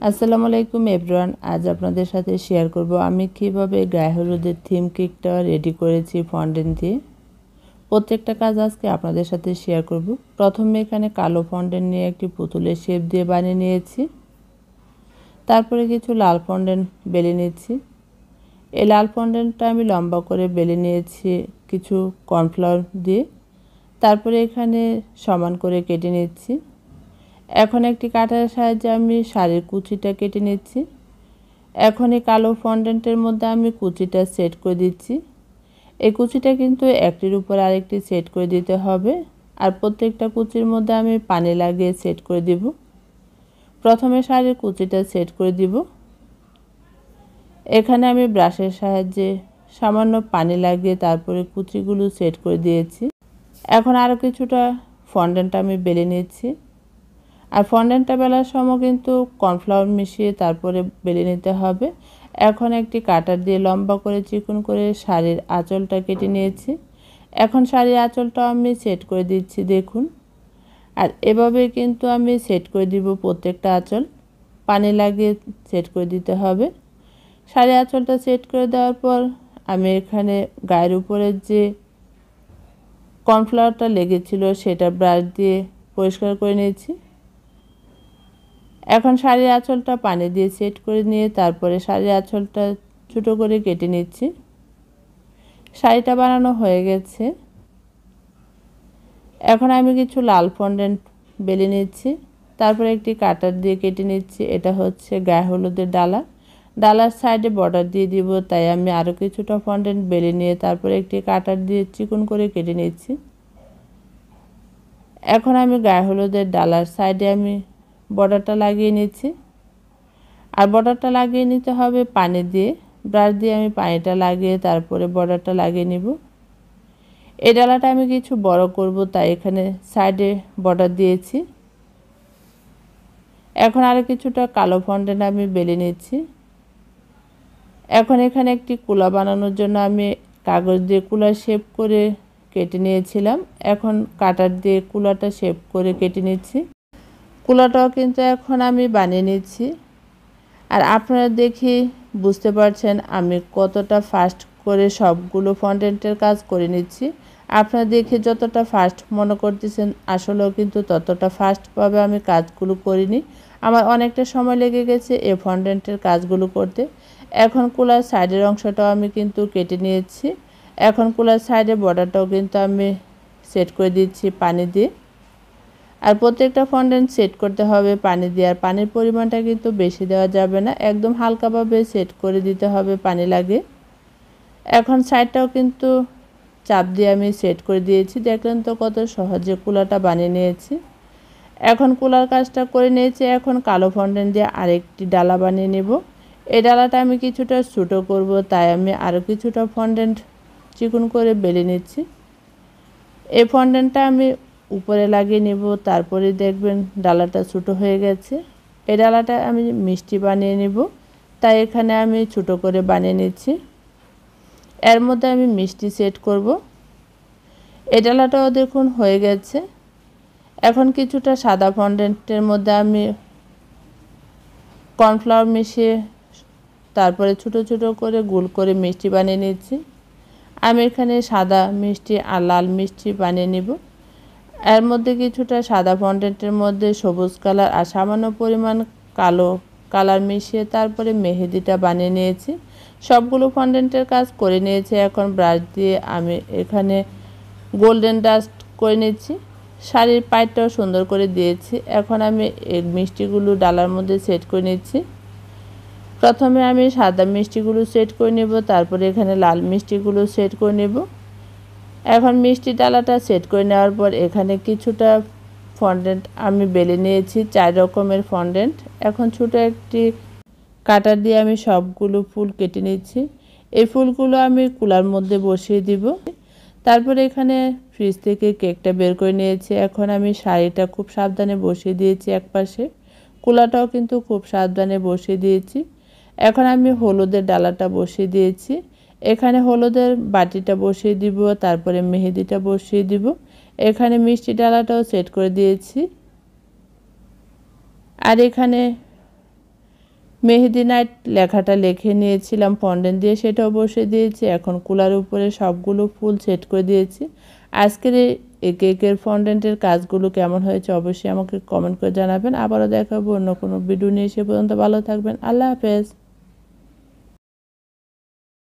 আসসালামু আলাইকুম এভরিওয়ান। আজ আপনাদের সাথে শেয়ার করব আমি কিভাবে গায়ে হলুদের থিম কেকটা রেডি করেছি ফন্ডেন্ট দিয়ে। প্রত্যেকটা কাজ আজকে আপনাদের সাথে শেয়ার করব। প্রথমে এখানে কালো ফন্ডেন্ট নিয়ে একটি পুতুলের শেপ দিয়ে বানিয়ে নিয়েছি। তারপরে কিছু লাল ফন্ডেন্ট বেলে নিয়েছি। এই লাল ফন্ডেন্টটা আমি লম্বা করে বেলে নিয়েছি কিছু কর্নফ্লাওয়ার দিয়ে। তারপরে এখানে সমান করে কেটে নিচ্ছি। এখন একটি কাটার সাহায্যে আমি শাড়ির কুচিটা কেটে নিচ্ছি। এখন এই কালো ফন্ডেন্টের মধ্যে আমি কুচিটা সেট করে দিচ্ছি। এই কুচিটা কিন্তু একটির উপর আরেকটি সেট করে দিতে হবে, আর প্রত্যেকটা কুচির মধ্যে আমি পানি লাগিয়ে সেট করে দিব। প্রথমে শাড়ির কুচিটা সেট করে দিব। এখানে আমি ব্রাশের সাহায্যে সামান্য পানি লাগিয়ে তারপরে কুচিগুলো সেট করে দিয়েছি। এখন আরও কিছুটা ফন্ডেন্ট আমি বেলে নিচ্ছি। আর ফন্ডেন্টটা বেলার সময় কিন্তু কর্নফ্লাওয়ার মিশিয়ে তারপরে বেলে নিতে হবে। এখন একটি কাটার দিয়ে লম্বা করে চিকন করে শাড়ির আঁচলটা কেটে নিয়েছি। এখন শাড়ির আঁচলটা আমি সেট করে দিচ্ছি, দেখুন। আর এভাবে কিন্তু আমি সেট করে দিব প্রত্যেকটা আঁচল, পানি লাগিয়ে সেট করে দিতে হবে। শাড়ির আঁচলটা সেট করে দেওয়ার পর আমি এখানে গায়ের উপরে যে কর্নফ্লাওয়ারটা লেগেছিল সেটা ব্রাশ দিয়ে পরিষ্কার করে নিয়েছি। এখন শাড়ির আঁচলটা পানি দিয়ে সেট করে নিয়ে তারপরে শাড়ির আঁচলটা ছোটো করে কেটে নিচ্ছি। শাড়িটা বানানো হয়ে গেছে। এখন আমি কিছু লাল ফন্ডেন্ট বেলে নিচ্ছি। তারপরে একটি কাটার দিয়ে কেটে নিচ্ছি। এটা হচ্ছে গায়ে হলুদের ডালার সাইডে বর্ডার দিয়ে দিব, তাই আমি আরও কিছুটা ফন্ডেন্ট বেলে নিয়ে তারপরে একটি কাটার দিয়ে চিকন করে কেটে নিচ্ছি। এখন আমি গায়ে হলুদের ডালার সাইডে আমি বর্ডারটা লাগিয়ে নিচ্ছি। আর বর্ডারটা লাগিয়ে নিতে হবে পানি দিয়ে। ব্রাশ দিয়ে আমি পানিটা লাগিয়ে তারপরে বর্ডারটা লাগিয়ে নিব। এই ডালাটা আমি কিছু বড় করব, তাই এখানে সাইডে বর্ডার দিয়েছি। এখন আরও কিছুটা কালো ফন্ডেন্ট আমি বেলে নিচ্ছি। এখন এখানে একটি কুলা বানানোর জন্য আমি কাগজ দিয়ে কুলার শেপ করে কেটে নিয়েছিলাম। এখন কাটার দিয়ে কুলাটা শেপ করে কেটে নিচ্ছি। কুলাটাও কিন্তু এখন আমি বানিয়ে নিচ্ছি। আর আপনারা দেখি বুঝতে পারছেন আমি কতটা ফাস্ট করে সবগুলো ফন্ডেন্টের কাজ করে নিচ্ছি। আপনারা দেখে যতটা ফাস্ট মনে করতেছেন আসলেও কিন্তু ততটা ফাস্টভাবে আমি কাজগুলো করিনি। আমার অনেকটা সময় লেগে গেছে এই ফন্ডেন্টের কাজগুলো করতে। এখন কুলার সাইডের অংশটাও আমি কিন্তু কেটে নিয়েছি। এখন কুলার সাইডে বর্ডারটাও কিন্তু আমি সেট করে দিচ্ছি পানি দিয়ে। আর প্রত্যেকটা ফন্ডেন্ট সেট করতে হবে পানি দিয়ে। আর পানির পরিমাণটা কিন্তু বেশি দেওয়া যাবে না, একদম হালকাভাবে সেট করে দিতে হবে পানি লাগে। এখন সাইডটাও কিন্তু চাপ দিয়ে আমি সেট করে দিয়েছি। দেখলেন তো কত সহজে কুলাটা বানিয়ে নিয়েছি। এখন কুলার কাজটা করে নিয়েছি। এখন কালো ফন্ডেন্ট দিয়ে আরেকটি ডালা বানিয়ে নেব। এই ডালাটা আমি কিছুটা ছোটো করব, তাই আমি আরও কিছুটা ফন্ডেন্ট চিকন করে বেলে নিচ্ছি। এই ফন্ডেন্টটা আমি উপরে লাগিয়ে নেব, তারপরে দেখবেন ডালাটা ছোটো হয়ে গেছে। এই ডালাটা আমি মিষ্টি বানিয়ে নেব, তাই এখানে আমি ছোটো করে বানিয়ে নিচ্ছি। এর মধ্যে আমি মিষ্টি সেট করব। এই ডালাটাও দেখুন হয়ে গেছে। এখন কিছুটা সাদা ফন্ডেন্টের মধ্যে আমি কর্নফ্লাওয়ার মিশিয়ে তারপরে ছোটো ছোটো করে গোল করে মিষ্টি বানিয়ে নিচ্ছি। আমি এখানে সাদা মিষ্টি আর লাল মিষ্টি বানিয়ে নেব। এর মধ্যে কিছুটা সাদা ফন্ডেন্টের মধ্যে সবুজ কালার আর সামান্য পরিমাণ কালো কালার মিশিয়ে তারপরে মেহেদিটা বানিয়ে নিয়েছি। সবগুলো ফন্ডেন্টের কাজ করে নিয়েছি। এখন ব্রাশ দিয়ে আমি এখানে গোল্ডেন ডাস্ট করে নিচ্ছি। শাড়ির পাইপটাও সুন্দর করে দিয়েছি। এখন আমি এই মিষ্টিগুলো ডালার মধ্যে সেট করে নিচ্ছি। প্রথমে আমি সাদা মিষ্টিগুলো সেট করে নেব, তারপরে এখানে লাল মিষ্টিগুলো সেট করে নেব। এখন মিষ্টি ডালাটা সেট করে নেওয়ার পর এখানে কিছুটা ফন্ডেন্ট আমি বেলে নিয়েছি, 4 রকমের ফন্ডেন্ট। এখন ছোটো একটি কাটার দিয়ে আমি সবগুলো ফুল কেটে নিচ্ছি। এই ফুলগুলো আমি কুলার মধ্যে বসিয়ে দিব। তারপরে এখানে ফ্রিজ থেকে কেকটা বের করে নিয়েছি। এখন আমি শাড়িটা খুব সাবধানে বসিয়ে দিয়েছি একপাশে, কুলাটাও কিন্তু খুব সাবধানে বসিয়ে দিয়েছি। এখন আমি হলুদের ডালাটা বসিয়ে দিয়েছি। এখানে হলুদের বাটিটা বসিয়ে দিব, তারপরে মেহেদিটা বসিয়ে দিব। এখানে মিষ্টি ডালাটাও সেট করে দিয়েছি। আর এখানে মেহেদি নাইট লেখাটা লিখে নিয়েছিলাম ফন্ডেন্ট দিয়ে, সেটাও বসিয়ে দিয়েছি। এখন কুলার উপরে সবগুলো ফুল সেট করে দিয়েছি। আজকের এই কেকের ফন্ডেন্টের কাজগুলো কেমন হয়েছে অবশ্যই আমাকে কমেন্ট করে জানাবেন। আবারও দেখাবো অন্য কোনো ভিডিও নিয়ে, সে পর্যন্ত ভালো থাকবেন। আল্লাহ হাফেজ।